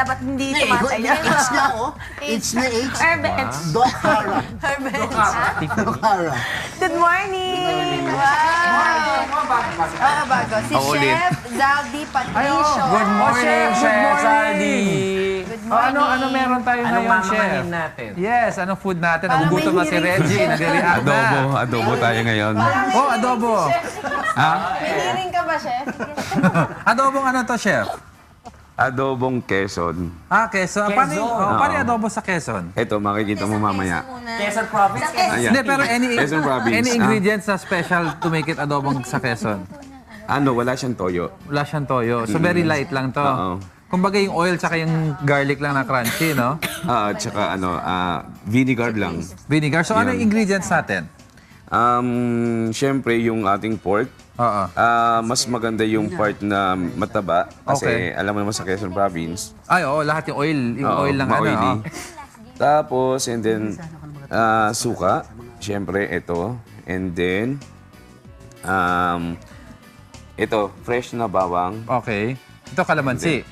dapat hindi tumatay. H nga, oh. H na H. Herbets. Dokhara. Herbets. Dokhara. Good morning! Wow! Bago. Si Chef Zaldi Patricio. Good morning, Chef Saldi. Good morning. Ano meron tayo Anong ngayon, Chef? mamamahin natin? Yes, anong food natin? Parang Nagugutom may na si hiring Reggie. Nag-react na. Adobo tayo ngayon. Oh, adobo. May hearing ka ba, Chef? Adobong ano to, Chef? Adobong Quezon. Quezon. Paano yung adobo sa Quezon? Ito, makikita mo mamaya. Quezon Province. Ayan. Hindi, pero Quezon Province. any ingredients na special to make it adobong sa Quezon? Wala siyang toyo. Wala siyang toyo. So, very light lang to. Oo. Kumbaga yung oil tsaka yung garlic lang na crunchy, no? Tsaka vinegar lang. Vinegar. So, ano Yan. yung ingredients natin? Siyempre, yung ating pork. Oo. Mas maganda yung part na mataba. Kasi Okay. alam mo naman sa Quezon Province. Ay, oo. Lahat yung oil. Yung Oo, oil lang ma-oily. ano. Tapos, and then, suka. Siyempre, ito. And then, ito, fresh na bawang. Okay. Ito kalamansi.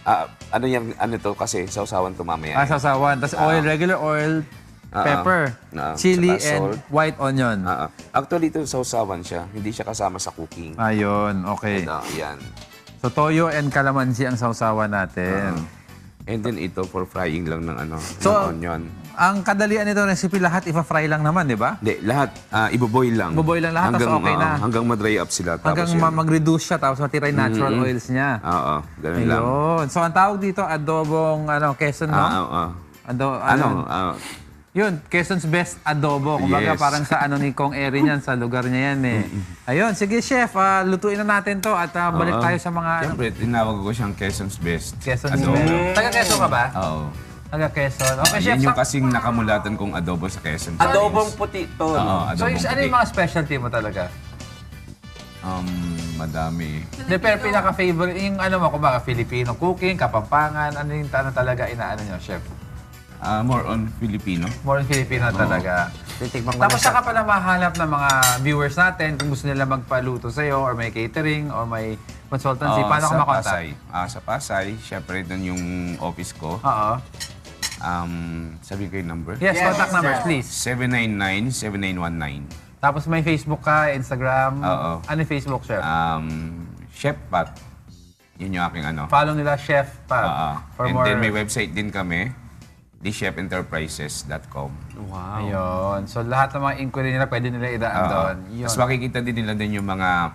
Ano to kasi sausawan to mamaya. Sasawan. Tapos oil, regular oil, pepper, chili, Tsaka and salt. white onion. Actually, ito sausawan siya. Hindi siya kasama sa cooking. Ayun, okay. Ito, yan. So, toyo and kalamansi ang sausawan natin. And then ito for frying lang ng So, ng onion. Ang kadalian nito recipe, lahat ipa-fry lang naman, di ba? Hindi, lahat iboboil lang. Iboboil lang lahat, tapos okay na. Hanggang ma-dry up sila. Hanggang tapos yun. mag-reduce siya, tapos matira yung natural oils niya. Oo, ganun lang. Ayun. So, ang tawag dito, adobong, Quezon, no? Yun, Quezon's best adobo. Kumbaga Yes. parang sa ni Kong Eri niyan, sa lugar niya yan eh. Ayun, sige chef, lutuin na natin to at balik tayo sa mga Siyempre, tinawag ko siyang Quezon's Best. Quezon's Adobo. best. Taga Quezon ka ba? Oo. Taga Quezon. Okay, chef. Yan yung kasing nakamulatan kong adobo sa Quezon. Adobong puti to. Oo, no? So, adobong ano yung mga specialty mo talaga? Madami. Hindi, pero pinaka-favorite, yung kumbaga, Filipino cooking, Kapampangan, ano yung talaga inaano nyo, chef? More on Filipino. More on Filipino talaga. Titikman ko Tapos na saka pala mahanap ng mga viewers natin kung gusto nila magpaluto sa'yo or may catering or may consultancy. Paano ka sa makontak? Pasay. Sa Pasay, syempre doon yung office ko. Oo. Sabi ko yung number. Yes, contact numbers, please. 799-7919. Tapos may Facebook ka, Instagram. Oo. Ano yung Facebook, chef? Chef Pat. Yun yung aking Follow nila, Chef Pat. For And more... then may website din kami. thechefenterprises.com. Wow. Ayun. So lahat ng mga inquiry nila, pwede nila idaan doon. Yun. Tapos makikita din nila din yung mga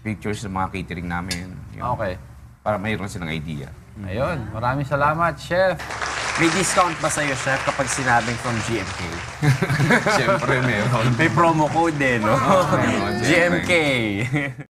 pictures ng mga catering namin. Yun. Okay. Para mayroon silang idea. Ayun. Maraming salamat, Chef. May discount ba sa'yo, Chef, kapag sinabing from GMK? Siyempre meron. May promo code din, no? Meron, siyempre. GMK.